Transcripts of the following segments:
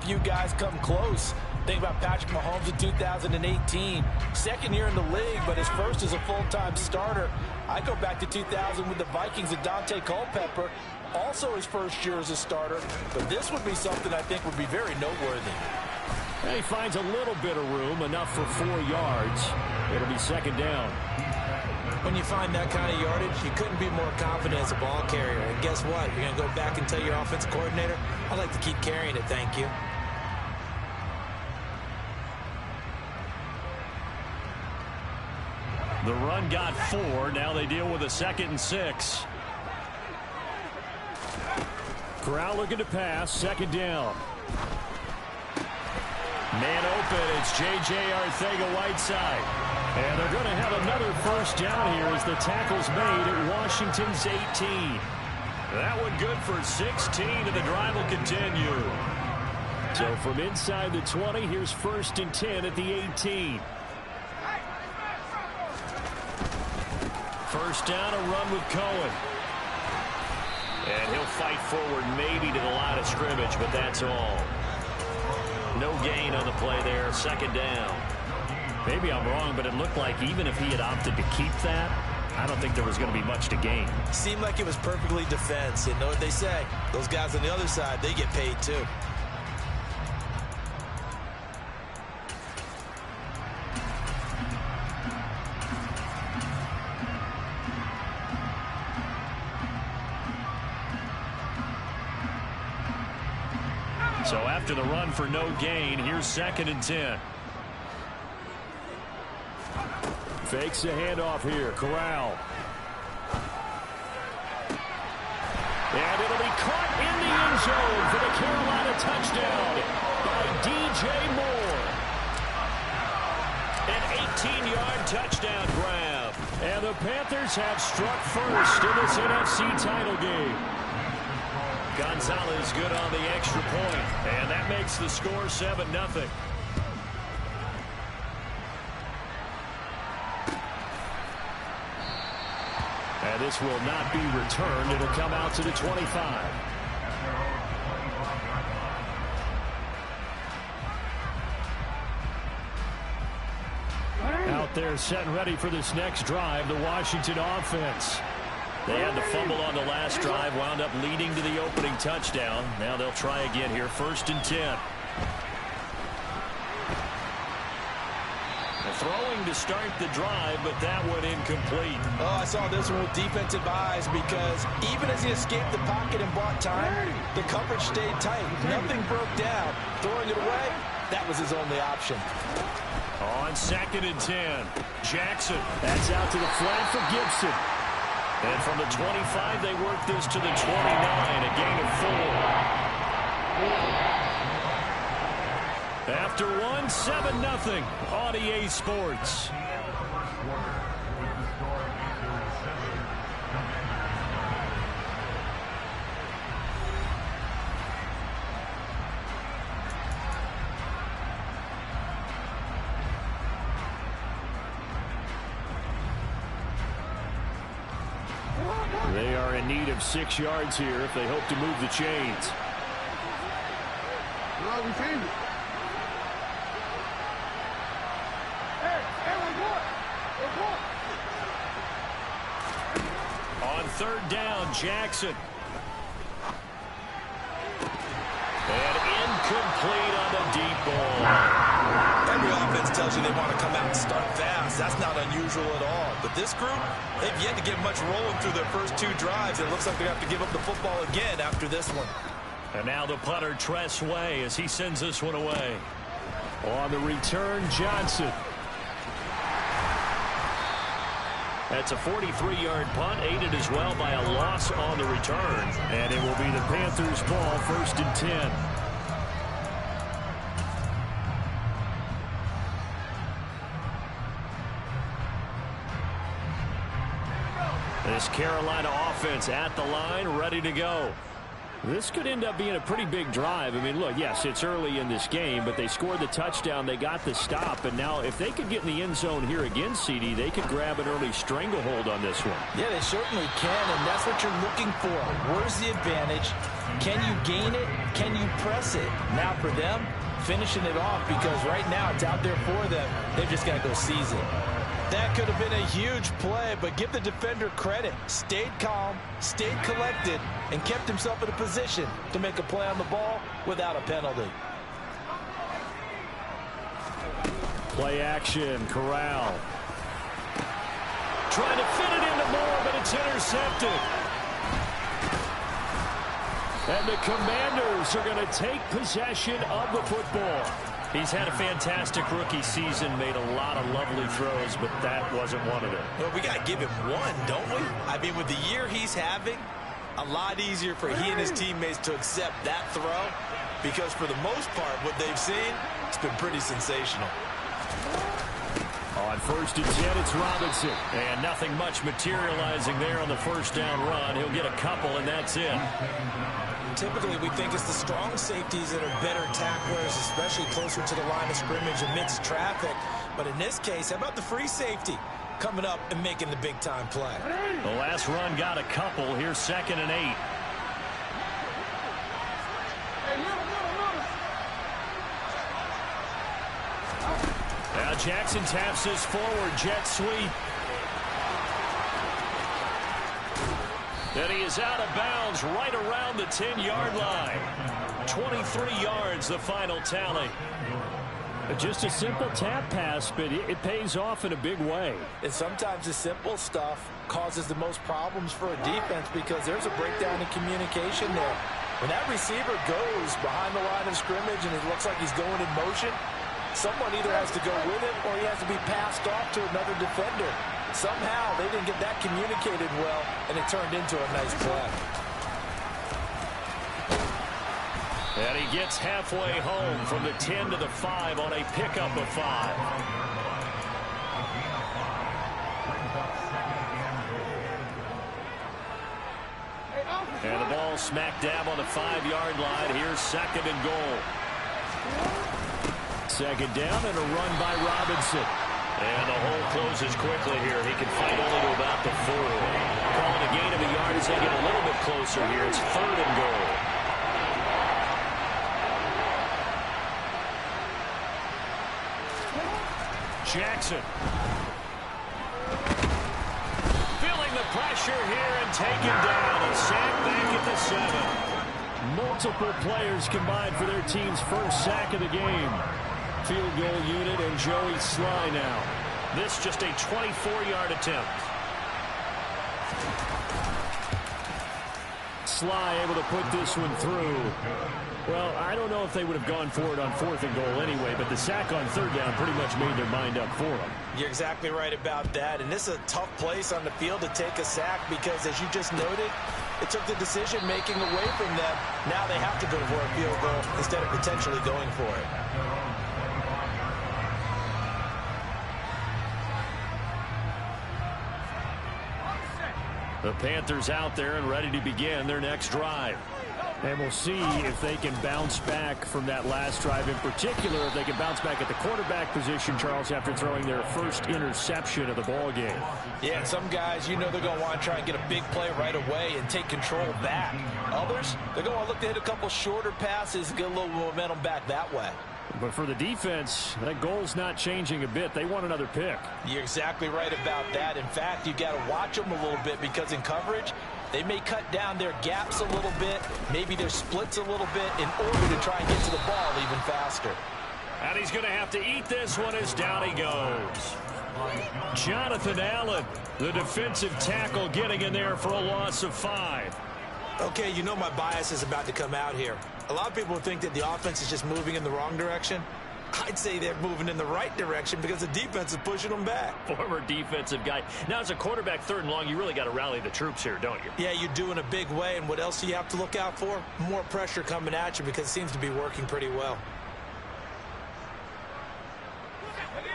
few guys come close. Think about Patrick Mahomes in 2018. Second year in the league, but his first as a full-time starter. I go back to 2000 with the Vikings and Dante Culpepper. Also his first year as a starter. But this would be something I think would be very noteworthy. And he finds a little bit of room, enough for 4 yards. It'll be second down. When you find that kind of yardage, you couldn't be more confident as a ball carrier. And guess what? You're going to go back and tell your offensive coordinator, I'd like to keep carrying it, thank you. The run got 4. Now they deal with a 2nd and 6. Corral looking to pass. Second down. Man open. It's J.J. Arcega-Whiteside. And they're going to have another first down here as the tackle's made at Washington's 18. That one good for 16, and the drive will continue. So from inside the 20, here's 1st and 10 at the 18. First down, a run with Cohen. And he'll fight forward maybe to the line of scrimmage, but that's all. No gain on the play there. Second down. Maybe I'm wrong, but it looked like even if he had opted to keep that, I don't think there was going to be much to gain. Seemed like it was perfectly defense. And know what they say? Those guys on the other side, they get paid too. So after the run for no gain, here's 2nd and 10. Fakes the handoff here. Corral. And it'll be caught in the end zone for the Carolina touchdown by D.J. Moore. An 18-yard touchdown grab. And the Panthers have struck first in this NFC title game. Gonzalez good on the extra point, and that makes the score 7-0. And this will not be returned. It'll come out to the 25. Out there set and ready for this next drive, the Washington offense. They had the fumble on the last drive, wound up leading to the opening touchdown. Now they'll try again here, 1st and 10. Throwing to start the drive, but that one incomplete. Oh, I saw this one with defensive eyes because even as he escaped the pocket and bought time, the coverage stayed tight. Nothing broke down. Throwing it away, that was his only option. On 2nd and 10, Jackson. That's out to the flat for Gibson. And from the 25, they work this to the 29, a gain of 4. After 7-0 on EA Sports. They are in need of 6 yards here if they hope to move the chains. On 3rd down, Jackson. And incomplete on the deep ball. Every offense tells you they want to come out and start fast. That's not unusual at all. But this group, they've yet to get much rolling through their first 2 drives. It looks like they have to give up the football again after this one. And now the punter, Tress Way, as he sends this one away. On the return, Johnson. That's a 43-yard punt, aided as well by a loss on the return. And it will be the Panthers' ball, 1st and 10. This Carolina offense at the line, ready to go. This could end up being a pretty big drive. I mean, look, yes, it's early in this game, but they scored the touchdown. They got the stop. And now if they could get in the end zone here again, CD, they could grab an early stranglehold on this one. Yeah, they certainly can, and that's what you're looking for. Where's the advantage? Can you gain it? Can you press it? Now for them, finishing it off, because right now it's out there for them. They've just got to go seize it. That could have been a huge play, but give the defender credit. Stayed calm, stayed collected, and kept himself in a position to make a play on the ball without a penalty. Play action, Corral. Trying to fit it into Moore, but it's intercepted. And the Commanders are going to take possession of the football. He's had a fantastic rookie season, made a lot of lovely throws, but that wasn't one of them. Well, we got to give him one, don't we? I mean, with the year he's having, a lot easier for he and his teammates to accept that throw, because for the most part, what they've seen, it's been pretty sensational. On 1st and 10, it's Robinson. And nothing much materializing there on the first down run. He'll get a couple, and that's it. Typically, we think it's the strong safeties that are better tacklers, especially closer to the line of scrimmage amidst traffic. But in this case, how about the free safety coming up and making the big-time play? The last run got a couple. Here's 2nd and 8. Now Jackson taps this forward, jet sweep. And he is out of bounds right around the 10-yard line. 23 yards, the final tally. Just a simple tap pass, but it pays off in a big way. And sometimes the simple stuff causes the most problems for a defense because there's a breakdown in communication there. When that receiver goes behind the line of scrimmage and it looks like he's going in motion, someone either has to go with him or he has to be passed off to another defender. Somehow they didn't get that communicated well, and it turned into a nice play. And he gets halfway home from the 10 to the 5 on a pickup of 5. And the ball smack dab on the 5-yard line. Here's 2nd and goal. 2nd down and a run by Robinson. And the hole closes quickly here. He can fight only to about the 4. Calling a gain of a yard as they get a little bit closer here. It's 3rd and goal. Jackson. Feeling the pressure here and taken down. A sack back at the 7. Multiple players combined for their team's first sack of the game. Field goal unit and Joey Sly now. This just a 24-yard attempt. Sly able to put this one through. Well, I don't know if they would have gone for it on 4th and goal anyway, but the sack on 3rd down pretty much made their mind up for them. You're exactly right about that, and this is a tough place on the field to take a sack because, as you just noted, it took the decision-making away from them. Now they have to go for a field goal instead of potentially going for it. The Panthers out there and ready to begin their next drive. And we'll see if they can bounce back from that last drive in particular, if they can bounce back at the quarterback position, Charles, after throwing their first interception of the ball game. Yeah, some guys, you know they're going to want to try and get a big play right away and take control back. Others, they're going to want to look to hit a couple shorter passes and get a little momentum back that way. But for the defense, that goal's not changing a bit. They want another pick. You're exactly right about that. In fact, you've got to watch them a little bit because in coverage, they may cut down their gaps a little bit, maybe their splits a little bit in order to try and get to the ball even faster. And he's going to have to eat this one as down he goes. Jonathan Allen, the defensive tackle, getting in there for a loss of 5. Okay, you know my bias is about to come out here. A lot of people think that the offense is just moving in the wrong direction. I'd say they're moving in the right direction because the defense is pushing them back. Former defensive guy. Now, as a quarterback 3rd and long, you really got to rally the troops here, don't you? Yeah, you do in a big way. And what else do you have to look out for? More pressure coming at you because it seems to be working pretty well.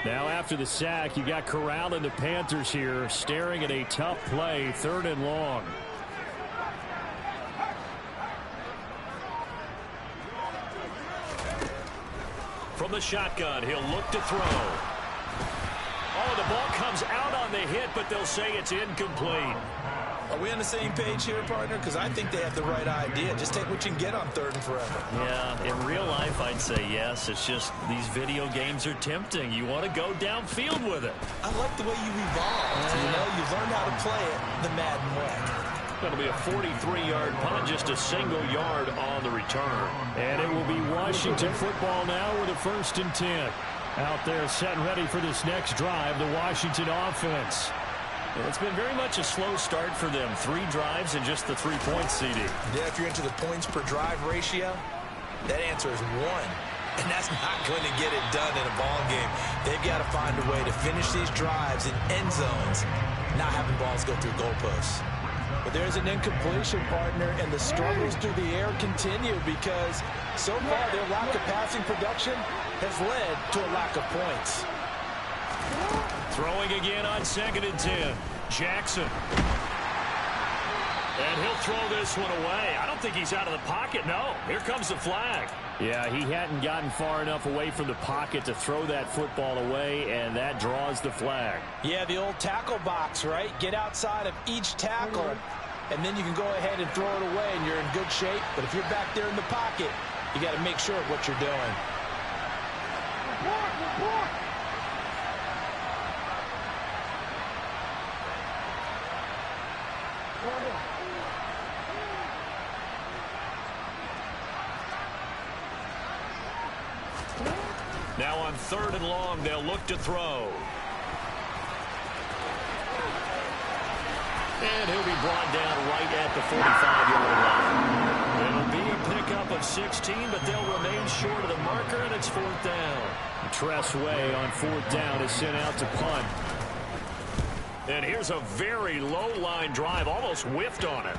Now, after the sack, you got Corral and the Panthers here staring at a tough play, 3rd and long. from the shotgun. He'll look to throw. Oh, the ball comes out on the hit, but they'll say it's incomplete. Are we on the same page here, partner? Because I think they have the right idea. Just take what you can get on 3rd and forever. Yeah, in real life, I'd say yes. It's just these video games are tempting. You want to go downfield with it. I like the way you evolved. You know, you learned how to play it the Madden way. That'll be a 43-yard punt, just a single yard on the return. And it will be Washington football now with a 1st and 10. Out there set and ready for this next drive, the Washington offense. It's been very much a slow start for them. 3 drives and just the 3 points, CD. Yeah, if you're into the points per drive ratio, that answer is 1. And that's not going to get it done in a ball game. They've got to find a way to finish these drives in end zones, not having balls go through goalposts. But there's an incompletion, partner, and the struggles through the air continue because so far their lack of passing production has led to a lack of points. Throwing again on 2nd and 10. Jackson. And he'll throw this one away. I don't think he's out of the pocket, no. Here comes the flag. Yeah, he hadn't gotten far enough away from the pocket to throw that football away, and that draws the flag. Yeah, the old tackle box, right? Get outside of each tackle, and then you can go ahead and throw it away, and you're in good shape. But if you're back there in the pocket, you got to make sure of what you're doing. Now on 3rd and long, they'll look to throw. And he'll be brought down right at the 45-yard line. It'll be a pickup of 16, but they'll remain short of the marker, and it's 4th down. Tress Way on 4th down is sent out to punt. And here's a very low-line drive, almost whiffed on it.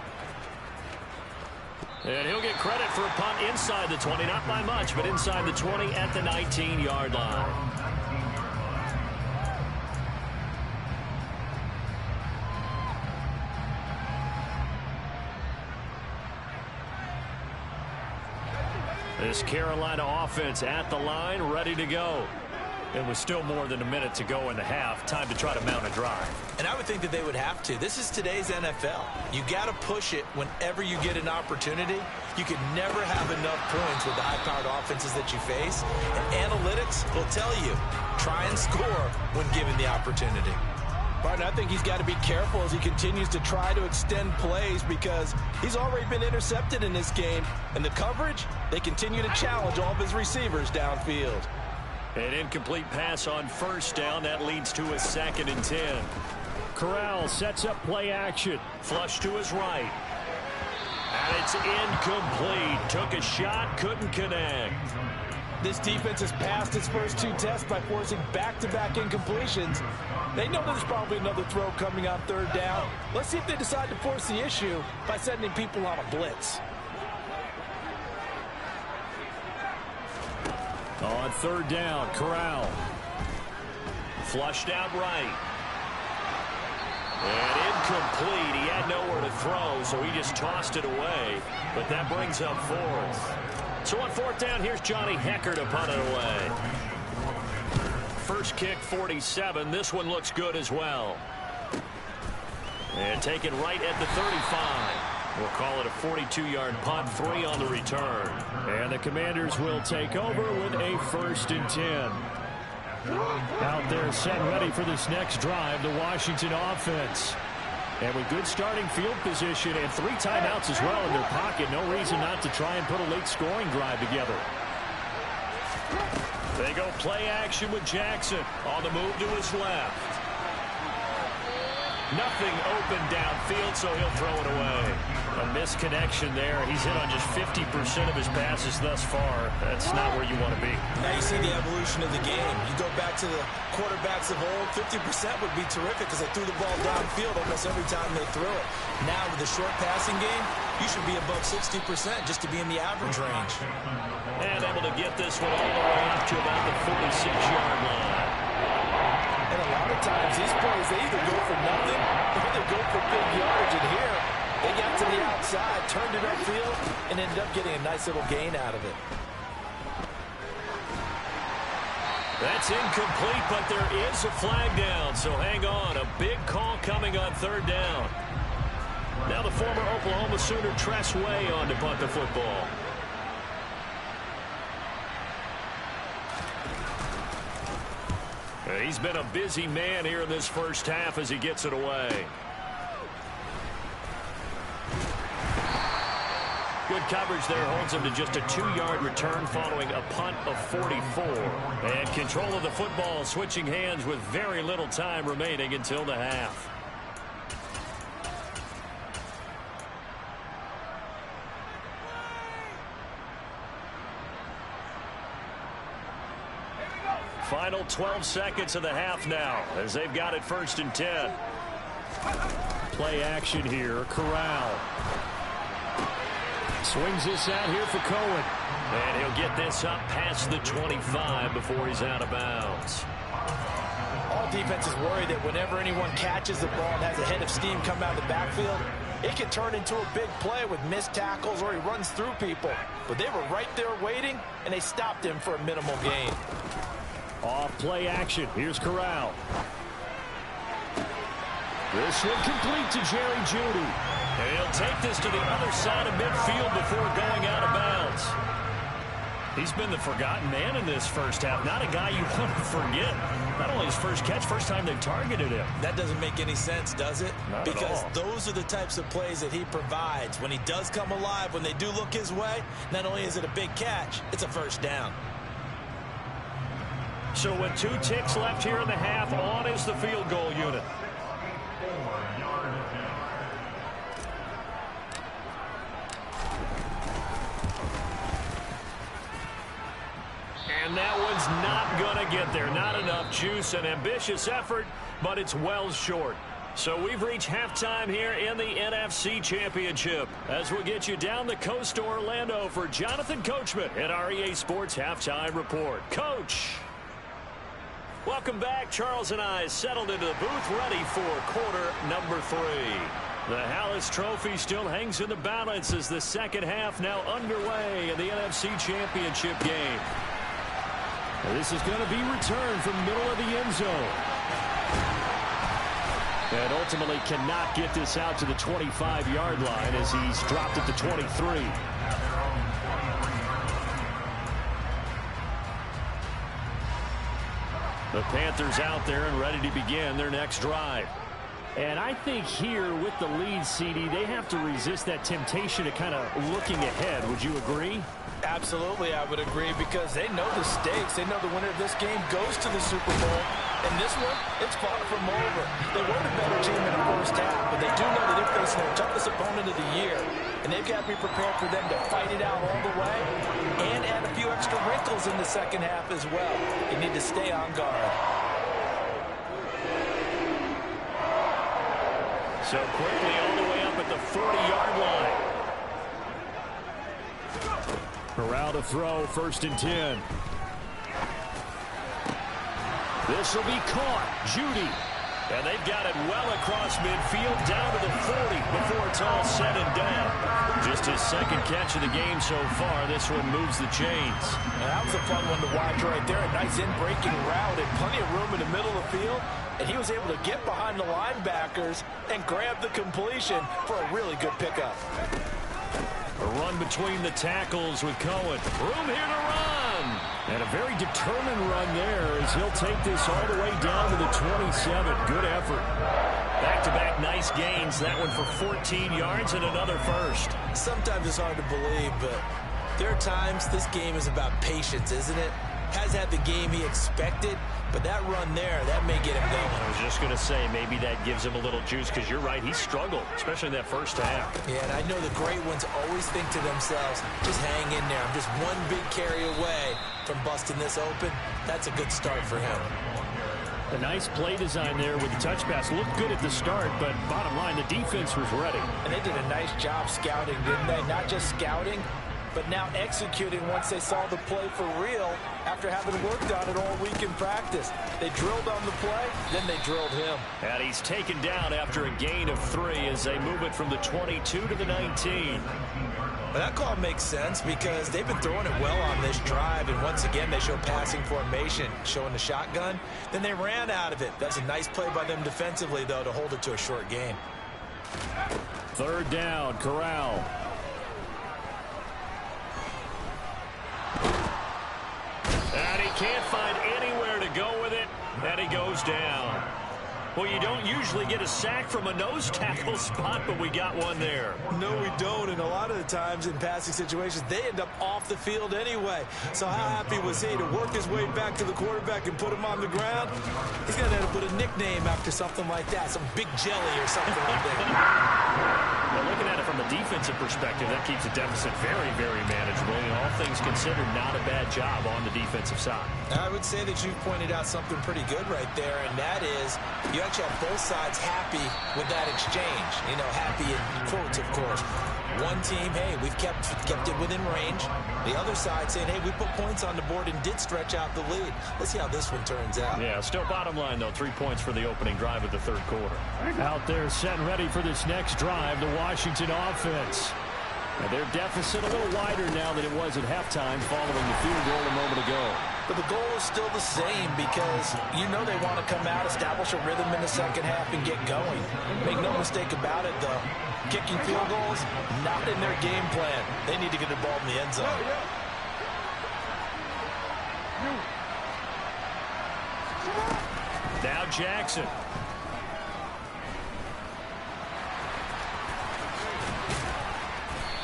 And he'll get credit for a punt inside the 20, not by much, but inside the 20 at the 19-yard line. This Carolina offense at the line, ready to go. It was still more than a minute to go in the half. Time to try to mount a drive. And I would think that they would have to. This is today's NFL. You got to push it whenever you get an opportunity. You can never have enough points with the high-powered offenses that you face. And analytics will tell you, try and score when given the opportunity. Martin, I think he's got to be careful as he continues to try to extend plays because he's already been intercepted in this game. And the coverage, they continue to challenge all of his receivers downfield. An incomplete pass on 1st down. That leads to a 2nd and 10. Corral sets up play action. Flush to his right. And it's incomplete. Took a shot, couldn't connect. This defense has passed its first 2 tests by forcing back-to-back incompletions. They know there's probably another throw coming on 3rd down. Let's see if they decide to force the issue by sending people on a blitz. On 3rd down, Corral. Flushed out right. And incomplete. He had nowhere to throw, so he just tossed it away. But that brings up 4th. So on 4th down, here's Johnny Hekker to punt it away. First kick, 47. This one looks good as well. And taken right at the 35. We'll call it a 42-yard punt, 3 on the return. And the Commanders will take over with a 1st and 10. Out there set ready for this next drive, the Washington offense. And with good starting field position and 3 timeouts as well in their pocket, no reason not to try and put a late scoring drive together. They go play action with Jackson on the move to his left. Nothing open downfield, so he'll throw it away. A misconnection there. He's hit on just 50% of his passes thus far. That's not where you want to be. Now you see the evolution of the game. You go back to the quarterbacks of old, 50% would be terrific because they threw the ball downfield almost every time they threw it. Now with the short passing game, you should be above 60% just to be in the average range. And able to get this one all the way up to about the 46-yard line. And a lot of times these plays, they either go for nothing or they go for big yardage. And here, they got to the outside, turned it upfield, and ended up getting a nice little gain out of it. That's incomplete, but there is a flag down, so hang on. A big call coming on third down. Now the former Oklahoma Sooner Tress Way on to punt the football. He's been a busy man here in this first half as he gets it away. Good coverage there holds him to just a 2-yard return following a punt of 44. And control of the football switching hands with very little time remaining until the half. Final 12 seconds of the half now as they've got it 1st and 10. Play action here. Corral. Swings this out here for Cohen. And he'll get this up past the 25 before he's out of bounds. All defenses worry that whenever anyone catches the ball and has a head of steam come out of the backfield, it can turn into a big play with missed tackles or he runs through people. But they were right there waiting, and they stopped him for a minimal gain. Off play action. Here's Corral. This one complete to Jerry Jeudy. And he'll take this to the other side of midfield before going out of bounds. He's been the forgotten man in this first half. Not a guy you want to forget. Not only his first catch, first time they've targeted him. That doesn't make any sense, does it? Not because at all. Those are the types of plays that he provides. When he does come alive, when they do look his way, not only is it a big catch, it's a first down. So with 2 ticks left here in the half, on is the field goal unit. And that one's not going to get there. Not enough juice. An ambitious effort, but it's well short. So we've reached halftime here in the NFC Championship as we'll get you down the coast to Orlando for Jonathan Coachman at our EA Sports Halftime Report. Coach. Welcome back. Charles and I settled into the booth ready for quarter number 3. The Hallis Trophy still hangs in the balance as the second half now underway in the NFC Championship game. This is going to be returned from the middle of the end zone. And ultimately cannot get this out to the 25-yard line as he's dropped at the 23. The Panthers out there and ready to begin their next drive. And I think here with the lead, CD, they have to resist that temptation to kind of looking ahead. Would you agree? Absolutely, I would agree, because they know the stakes. They know the winner of this game goes to the Super Bowl. And this one, it's far from over. They were the better team in the first half, but they do know that they're facing their toughest opponent of the year. And they've got to be prepared for them to fight it out all the way and add a few extra wrinkles in the second half as well. They need to stay on guard. So quickly all the way up at the 40-yard line. Corral to throw, 1st and 10. This will be caught. Jeudy. And they've got it well across midfield down to the 40 before it's all said and done. Just his second catch of the game so far. This one moves the chains. And that was a fun one to watch right there. A nice in-breaking route and plenty of room in the middle of the field. And he was able to get behind the linebackers and grab the completion for a really good pickup. A run between the tackles with Cohen. Room here to run. And a very determined run there as he'll take this all the way down to the 27. Good effort. Back-to-back nice gains. That one for 14 yards and another first. Sometimes it's hard to believe, but there are times this game is about patience, isn't it? Has had the game he expected, but that run there, that may get him going. I was just going to say, maybe that gives him a little juice, because you're right, he struggled, especially in that first half. Yeah, and I know the great ones always think to themselves, just hang in there. I'm just one big carry away from busting this open. That's a good start for him. A nice play design there with the touch pass. Looked good at the start, but bottom line, the defense was ready. And they did a nice job scouting, didn't they? Not just scouting, but now executing once they saw the play for real after having worked on it all week in practice. They drilled on the play, then they drilled him. And he's taken down after a gain of 3 as they move it from the 22 to the 19. Well, that call makes sense because they've been throwing it well on this drive, and once again they show passing formation, showing the shotgun. Then they ran out of it. That's a nice play by them defensively, though, to hold it to a short gain. Third down, Corral. And he can't find anywhere to go with it, and he goes down. Well, you don't usually get a sack from a nose tackle spot, but we got one there. No, we don't, and a lot of the times in passing situations, they end up off the field anyway. So how happy was he to work his way back to the quarterback and put him on the ground? He's going to have to put a nickname after something like that, some Big Jelly or something like that. Well, looking at it from a defensive perspective, that keeps the deficit very, very manageable. And all things considered, not a bad job on the defensive side. I would say that you've pointed out something pretty good right there, and that is you actually have both sides happy with that exchange. You know, happy in quotes, of course. One team, hey, we've kept it within range. The other side saying, hey, we put points on the board and did stretch out the lead. Let's see how this one turns out. Yeah, still bottom line, though, 3 points for the opening drive of the third quarter. Out there set and ready for this next drive, the Washington offense. And their deficit a little wider now than it was at halftime following the field goal a moment ago. But the goal is still the same because you know they want to come out, establish a rhythm in the second half, and get going. Make no mistake about it, though. Kicking field goals, not in their game plan. They need to get the ball in the end zone. Now Jackson.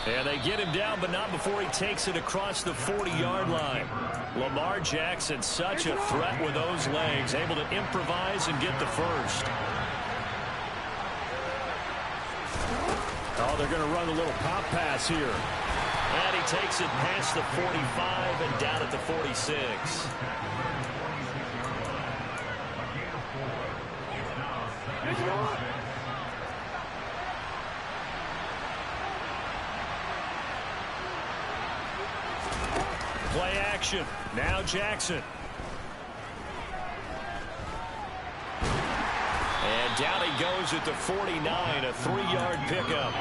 And they get him down, but not before he takes it across the 40-yard line. Lamar Jackson, such a threat with those legs, able to improvise and get the first. Oh, they're going to run a little pop pass here. And he takes it past the 45 and down at the 46. Play action. Now Jackson. And down he goes at the 49, a 3-yard pickup.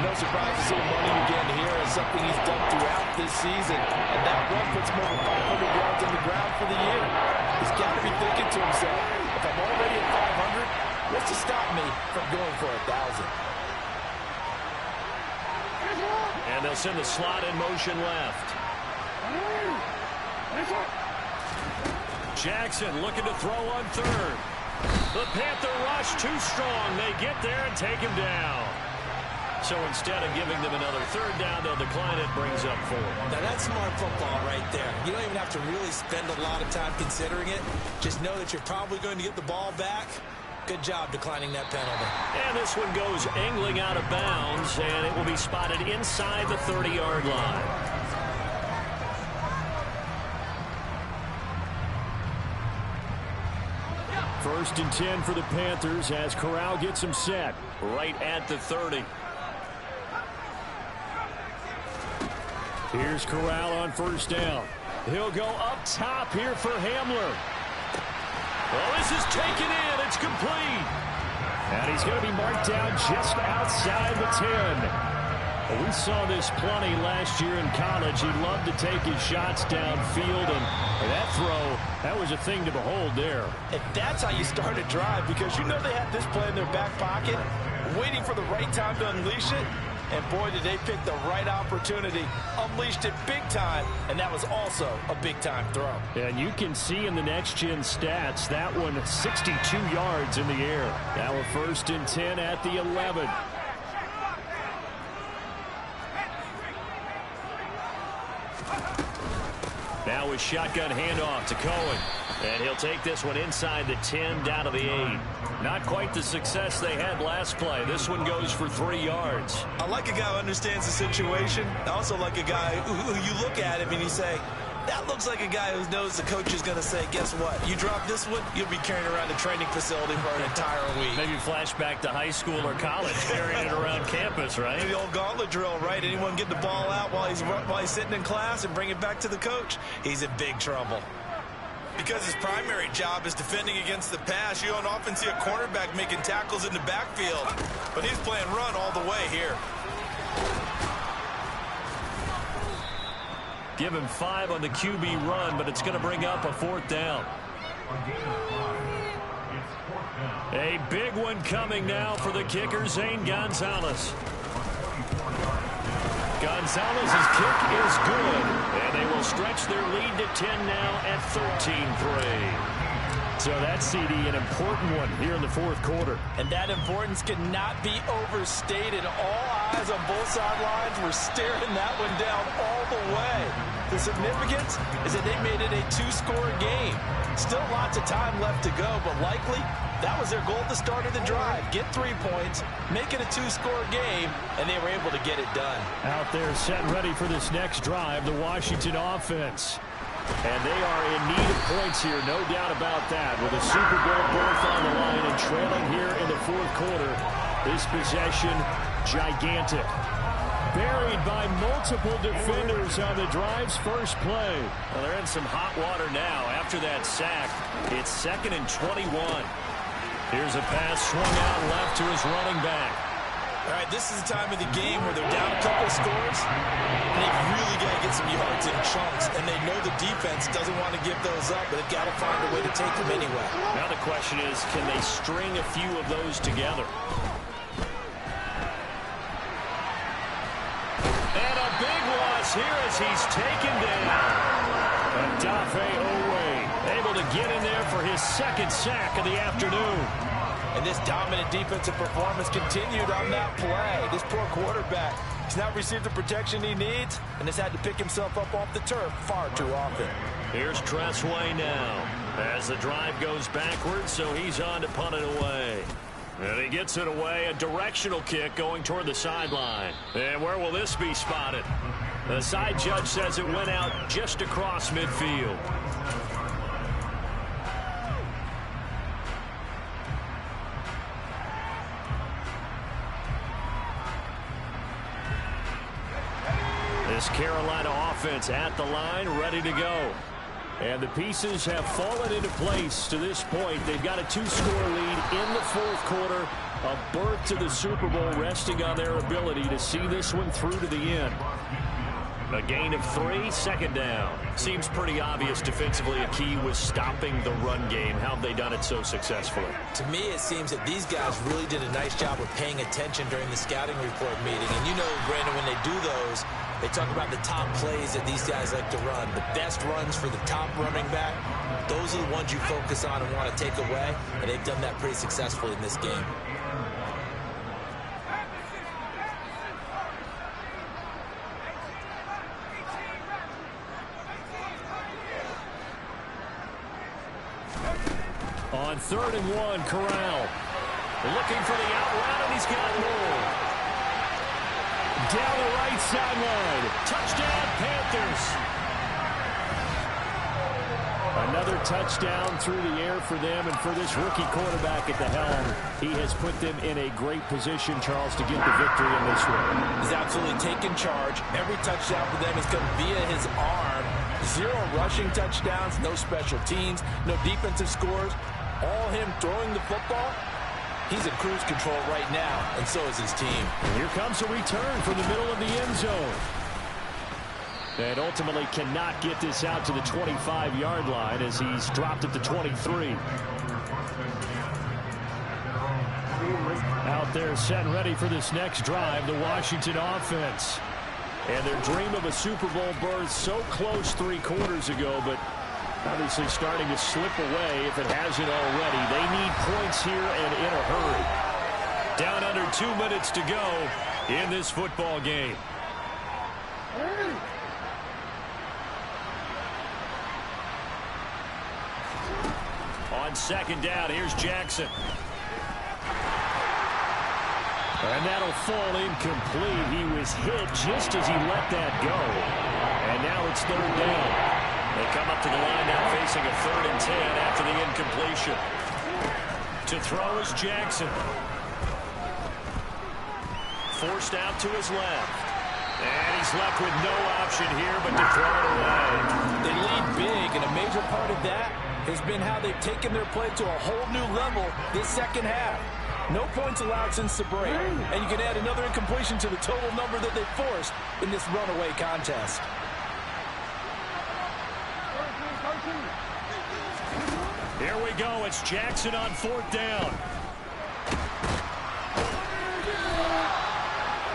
No surprise to see him running again here is something he's done throughout this season. And that run puts him over 500 yards on the ground for the year. He's got to be thinking to himself, if I'm already at 500, what's to stop me from going for 1,000? And they'll send the slot in motion left. Jackson looking to throw on third. The Panther rush too strong. They get there and take him down. So instead of giving them another third down, they'll decline it, brings up 4. Now that's smart football right there. You don't even have to really spend a lot of time considering it. Just know that you're probably going to get the ball back. Good job declining that penalty. And this one goes angling out of bounds, and it will be spotted inside the 30-yard line. First and 10 for the Panthers as Corral gets him set right at the 30. Here's Corral on first down. He'll go up top here for Hamler. Well, this is taken in. It's complete. And he's going to be marked down just outside the 10. We saw this plenty last year in college. He loved to take his shots downfield, and that throw, that was a thing to behold there. And that's how you start a drive, because you know they have this play in their back pocket, waiting for the right time to unleash it. And boy, did they pick the right opportunity. Unleashed it big time, and that was also a big-time throw. And you can see in the next-gen stats, that one 62 yards in the air. Now a first and 10 at the 11. Now a shotgun handoff to Cohen. And he'll take this one inside the 10 down to the 8. Not quite the success they had last play. This one goes for 3 yards. I like a guy who understands the situation. I also like a guy who you look at him and you say, that looks like a guy who knows the coach is going to say, guess what? You drop this one, you'll be carrying around the training facility for an entire week. Maybe flashback to high school or college, carrying it around campus, right? The old gauntlet drill, right? Anyone get the ball out while he's sitting in class and bring it back to the coach? He's in big trouble. Because his primary job is defending against the pass, you don't often see a cornerback making tackles in the backfield. But he's playing run all the way here. Give him 5 on the QB run, but it's going to bring up a 4th down. A big one coming now for the kicker, Zane Gonzalez. Gonzalez's kick is good, and they will stretch their lead to 10 now at 13-3. So that CD, an important one here in the 4th quarter. And that importance cannot be overstated. All eyes on both sidelines were staring that one down all the way. The significance is that they made it a 2-score game. Still lots of time left to go, but likely that was their goal at the start of the drive. Get 3 points, make it a 2-score game, and they were able to get it done. Out there set ready for this next drive, the Washington offense. And they are in need of points here, no doubt about that. With a Super Bowl berth on the line and trailing here in the 4th quarter, this possession gigantic. Buried by multiple defenders on the drive's first play. Well, they're in some hot water now. After that sack, it's 2nd and 21. Here's a pass swung out left to his running back. All right, this is the time of the game where they're down a couple of scores, and they've really got to get some yards in chunks, and they know the defense doesn't want to give those up, but they've got to find a way to take them anyway. Now the question is, can they string a few of those together? And a big loss here as he's taken down. Odafe Oweh able to get in there for his 2nd sack of the afternoon. And this dominant defensive performance continued on that play. This poor quarterback has not received the protection he needs and has had to pick himself up off the turf far too often. Here's Tressway now as the drive goes backwards, so he's on to punt it away. And he gets it away, a directional kick going toward the sideline. And where will this be spotted? The side judge says it went out just across midfield. This Carolina offense at the line, ready to go. And the pieces have fallen into place to this point. They've got a 2-score lead in the 4th quarter. A berth to the Super Bowl resting on their ability to see this one through to the end. A gain of 3, 2nd down. Seems pretty obvious defensively a key was stopping the run game. How have they done it so successfully? To me, it seems that these guys really did a nice job of paying attention during the scouting report meeting. And you know, Brandon, when they do those, they talk about the top plays that these guys like to run. The best runs for the top running back, those are the ones you focus on and want to take away. And they've done that pretty successfully in this game. On 3rd and 1, Corral. Looking for the out route, and he's got more. Down the right sideline. Touchdown, Panthers. Another touchdown through the air for them, and for this rookie quarterback at the helm, he has put them in a great position, Charles, to get the victory in this one. He's absolutely taken charge. Every touchdown for them has come via his arm. 0 rushing touchdowns, no special teams, no defensive scores. All him throwing the football. He's in cruise control right now, and so is his team. And here comes a return from the middle of the end zone. And ultimately cannot get this out to the 25-yard line as he's dropped at the 23. Out there set and ready for this next drive, the Washington offense. And their dream of a Super Bowl berth so close 3 quarters ago, but obviously starting to slip away if it hasn't already. They need points here and in a hurry. Down under 2 minutes to go in this football game. On 2nd down, here's Jackson. And that'll fall incomplete. He was hit just as he let that go. And now it's 3rd down. They come up to the line now facing a 3rd and 10 after the incompletion. To throw is Jackson. Forced out to his left. And he's left with no option here but to throw it away. They lead big, and a major part of that has been how they've taken their play to a whole new level this 2nd half. No points allowed since the break, and you can add another incompletion to the total number that they forced in this runaway contest. Here we go. It's Jackson on 4th down.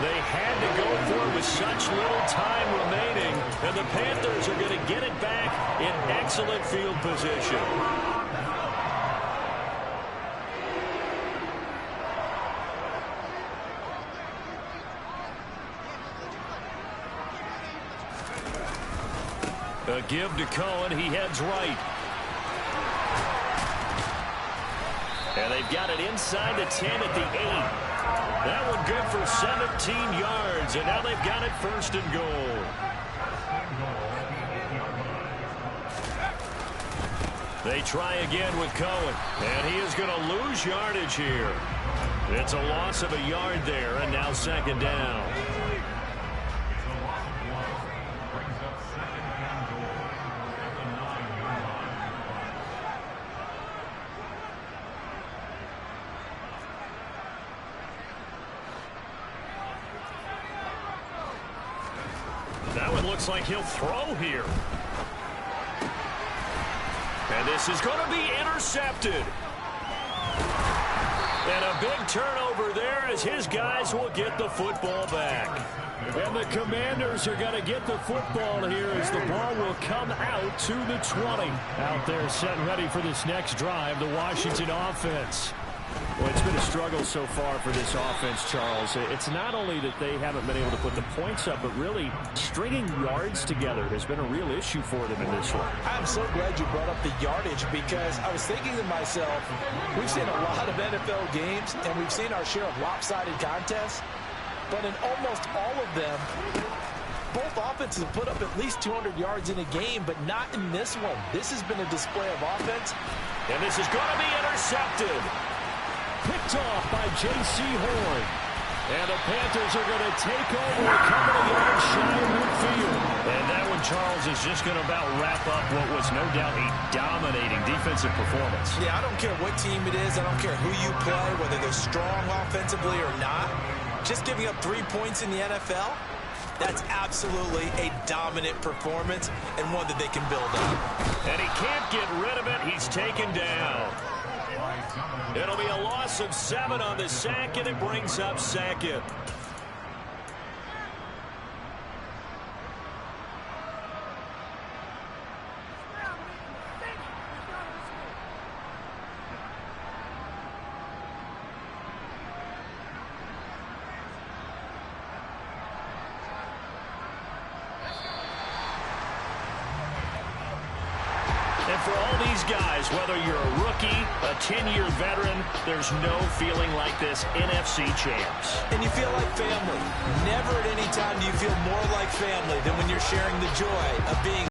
They had to go for it with such little time remaining, and the Panthers are going to get it back in excellent field position. A give to Cohen. He heads right. And they've got it inside the 10 at the 8. That one good for 17 yards, and now they've got it 1st and goal. They try again with Cohen, and he is going to lose yardage here. It's a loss of a yard there, and now 2nd down. That one looks like he'll throw here. And this is going to be intercepted. And a big turnover there as his guys will get the football back. And the Commanders are going to get the football here as the ball will come out to the 20. Out there set and ready for this next drive, the Washington offense. Well, it's been a struggle so far for this offense, Charles. It's not only that they haven't been able to put the points up, but really stringing yards together has been a real issue for them in this one. I'm so glad you brought up the yardage because I was thinking to myself, we've seen a lot of NFL games and we've seen our share of lopsided contests, but in almost all of them, both offenses have put up at least 200 yards in a game, but not in this one. This has been a display of offense. And this is going to be intercepted. Picked off by J.C. Horn. And the Panthers are going to take over a couple of yards shy of midfield. And that one, Charles, is just going to about wrap up what was no doubt a dominating defensive performance. Yeah, I don't care what team it is. I don't care who you play, whether they're strong offensively or not. Just giving up 3 points in the NFL, that's absolutely a dominant performance and one that they can build on. And he can't get rid of it. He's taken down. It'll be a loss of 7 on the sack, and it brings up 2nd. And for all these guys, whether you're a rookie, a 10-year veteran, there's no feeling like this NFC champs. And you feel like family. Never at any time do you feel more like family than when you're sharing the joy of being